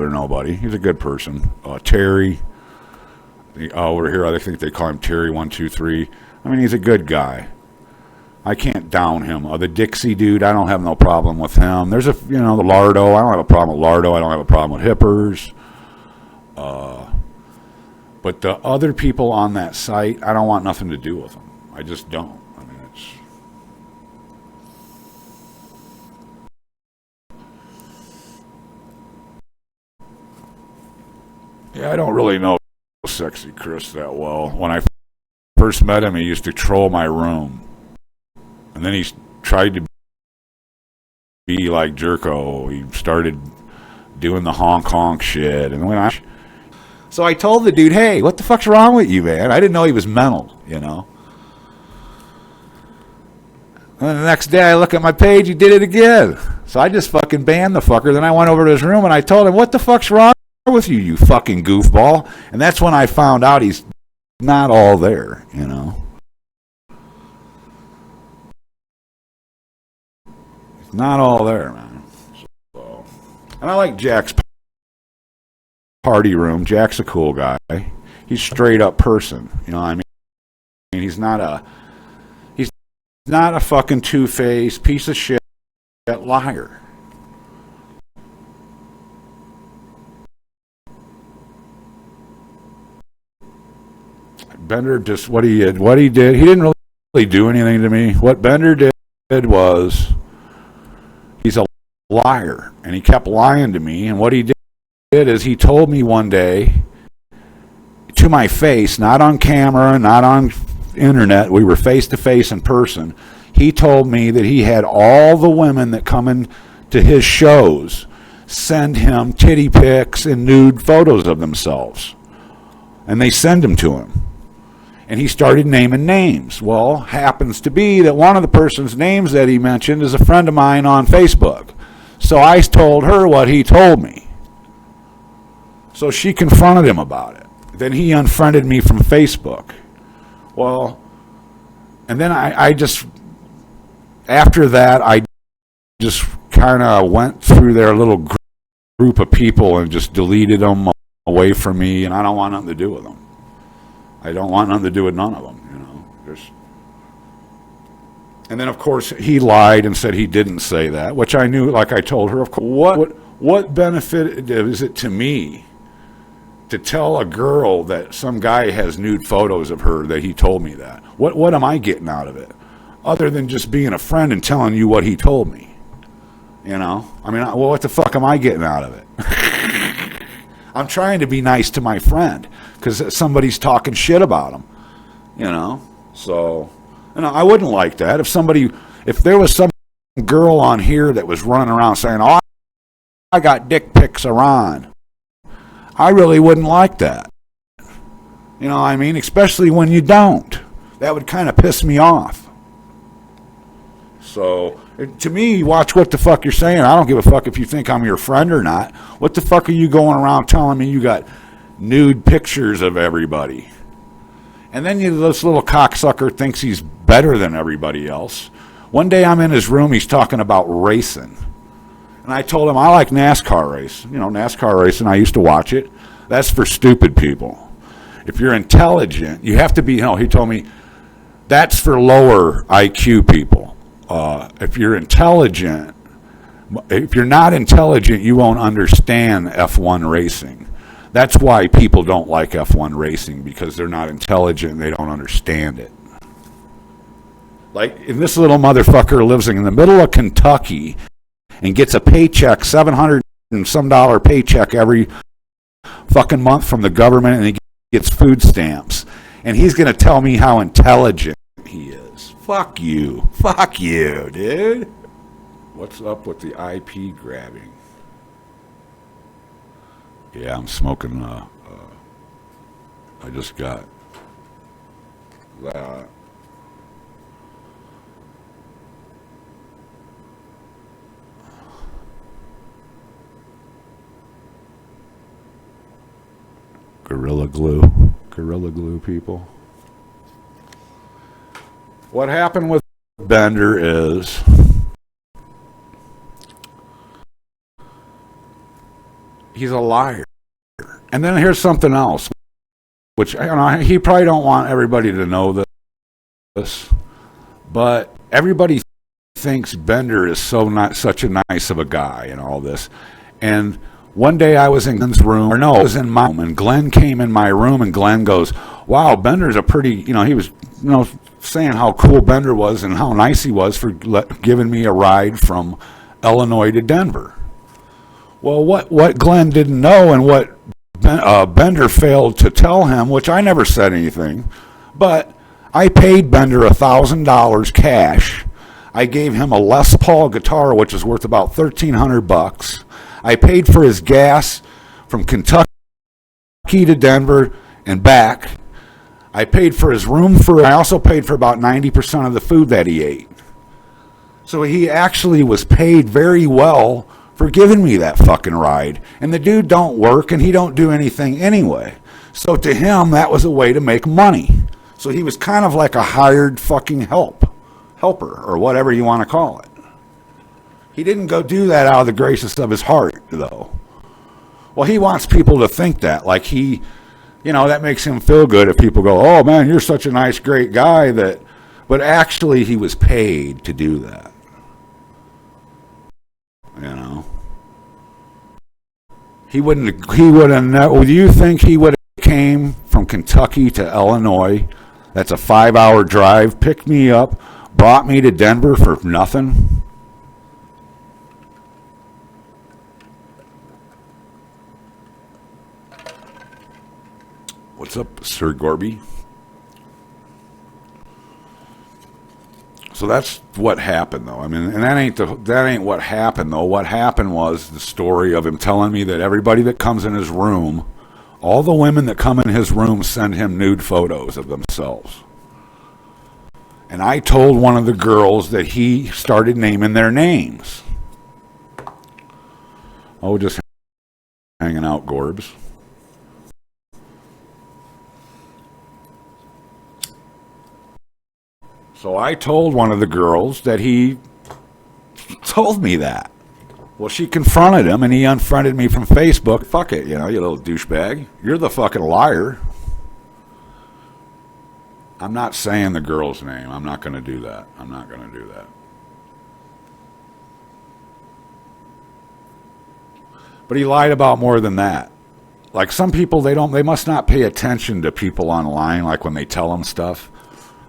nobody. He's a good person. Terry, over here, I think they call him Terry123. I mean, he's a good guy. I can't down him. The Dixie dude, I don't have no problem with him. There's the Lardo. I don't have a problem with Lardo. I don't have a problem with Hippers. But the other people on that site, I don't want nothing to do with them. I just don't. I mean, it's... Yeah, I don't really know Sexy Chris that well. When I first met him, he used to troll my room. And then he tried to be like Jerko. He started doing the honk shit. And when so I told the dude, hey, what the fuck's wrong with you, man? I didn't know he was mental, And the next day I look at my page, he did it again. So I just fucking banned the fucker. Then I went over to his room and I told him, what the fuck's wrong with you, you fucking goofball? And that's when I found out he's not all there, He's not all there, man. So, and I like Jack's party room. Jack's a cool guy. He's a straight up person. You know what I mean? He's not a fucking two-faced piece of shit liar. Bender just what he did. He didn't really do anything to me. What Bender did was he's a liar, and he kept lying to me. And what he did is he told me one day to my face, not on camera, not on internet, we were face to face in person. He told me that he had all the women that come in to his shows send him titty pics and nude photos of themselves, and they send them to him. And he started naming names. Well, happens to be that one of the person's names that he mentioned is a friend of mine on Facebook. So I told her what he told me. So she confronted him about it. Then he unfriended me from Facebook. Well, and then I just, after that, I just kind of went through their little group of people and just deleted them away from me, and I don't want nothing to do with them. I don't want nothing to do with none of them, And then, of course, he lied and said he didn't say that, which I knew, like I told her, of course. What benefit is it to me to tell a girl that some guy has nude photos of her that he told me that? What am I getting out of it? Other than just being a friend and telling you what he told me. I mean, well, what the fuck am I getting out of it? I'm trying to be nice to my friend because somebody's talking shit about him, So, I wouldn't like that. If there was some girl on here that was running around saying, "Oh, I got dick pics of R0n," I really wouldn't like that. You know what I mean? Especially when you don't. That would kind of piss me off. So, to me, watch what the fuck you're saying. I don't give a fuck if you think I'm your friend or not. What the fuck are you going around telling me you got nude pictures of everybody? And then this little cocksucker thinks he's better than everybody else. One day I'm in his room, he's talking about racing. And I told him I like NASCAR race. NASCAR racing, I used to watch it. That's for stupid people. If you're intelligent, you have to be, he told me, that's for lower IQ people. If you're intelligent, if you're not intelligent, you won't understand F1 racing. That's why people don't like F1 racing, because they're not intelligent and they don't understand it. And this little motherfucker lives in the middle of Kentucky and gets a paycheck, $700 and some dollar paycheck every fucking month from the government, and he gets food stamps. And he's going to tell me how intelligent he is. Fuck you, dude. What's up with the IP grabbing? Yeah, I'm smoking. I just got that. Gorilla Glue people. What happened with Bender is He's a liar. And then here's something else, which he probably don't want everybody to know this, but everybody thinks Bender is such a nice of a guy and all this. And one day I was in Glenn's room, or no, I was in my room, and Glenn came in my room, and Glenn goes, wow, Bender's a pretty, he was, saying how cool Bender was and how nice he was for giving me a ride from Illinois to Denver. Well, what Glenn didn't know and what Bender failed to tell him, which I never said anything, but I paid Bender $1,000 cash. I gave him a Les Paul guitar, which is worth about $1,300. I paid for his gas from Kentucky to Denver and back. I paid for his room I also paid for about 90% of the food that he ate. So he actually was paid very well for giving me that fucking ride. And the dude don't work and he don't do anything anyway. So to him, that was a way to make money. So he was kind of like a hired fucking helper, or whatever you want to call it. He didn't go do that out of the graces of his heart, though. Well, he wants people to think that, like that makes him feel good if people go, oh man, you're such a nice, great guy but actually he was paid to do that. He wouldn't do you think he would have came from Kentucky to Illinois? That's a 5-hour drive, picked me up, brought me to Denver for nothing? What's up, Sir Gorby? So that's what happened, though. I mean, and that ain't what happened, though. What happened was the story of him telling me that everybody that comes in his room, all the women that come in his room, send him nude photos of themselves. And I told one of the girls that he started naming their names. Oh, just hanging out, Gorbs. So I told one of the girls that he told me that. Well, she confronted him, and he unfriended me from Facebook. Fuck it, you little douchebag. You're the fucking liar. I'm not saying the girl's name. I'm not going to do that. But he lied about more than that. Like some people, they must not pay attention to people online, like when they tell them stuff.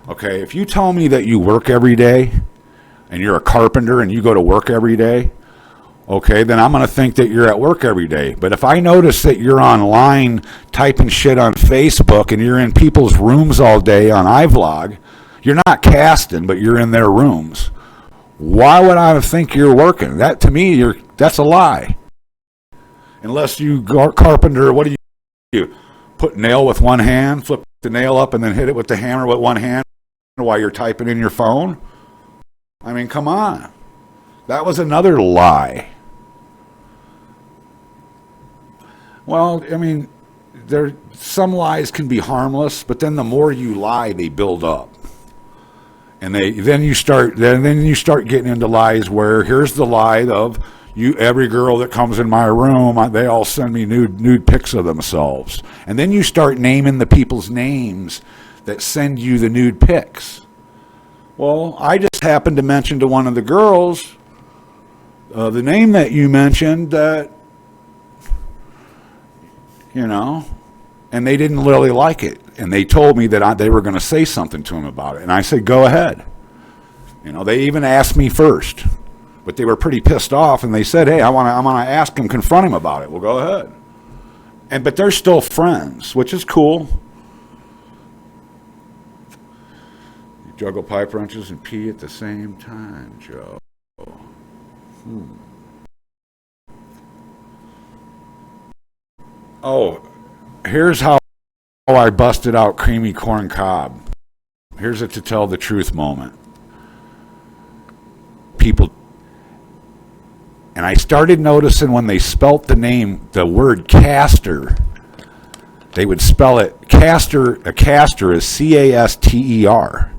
Okay, if you tell me that you work every day and you're a carpenter and you go to work every day, okay, then I'm going to think that you're at work every day. But if I notice that you're online typing shit on Facebook and you're in people's rooms all day on iVlog, you're not casting, but you're in their rooms. Why would I think you're working? That to me, that's a lie. Unless you carpenter, what do you put nail with one hand, flip the nail up, and then hit it with the hammer with one hand while you're typing in your phone? I mean, come on. That was another lie. Well, I mean, some lies can be harmless, but then the more you lie, they build up. And then you start getting into lies where here's the lie of every girl that comes in my room, they all send me nude pics of themselves. And then you start naming the people's names that send you the nude pics. Well, I just happened to mention to one of the girls the name that you mentioned that, and they didn't really like it. And they told me that they were going to say something to him about it. And I said, go ahead. They even asked me first. But they were pretty pissed off, and they said, hey, I want to ask him, confront him about it. Well, go ahead. But they're still friends, which is cool. You juggle pipe wrenches and pee at the same time, Joe. Oh, here's how I busted out creamy corn cob. Here's a to tell the truth moment. People... And I started noticing when they spelt the word caster, they would spell it a caster is C-A-S-T-E-R.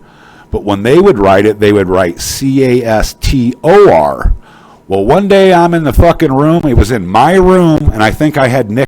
But when they would write it, they would write C-A-S-T-O-R. Well, one day I'm in the fucking room. It was in my room, and I think I had Nick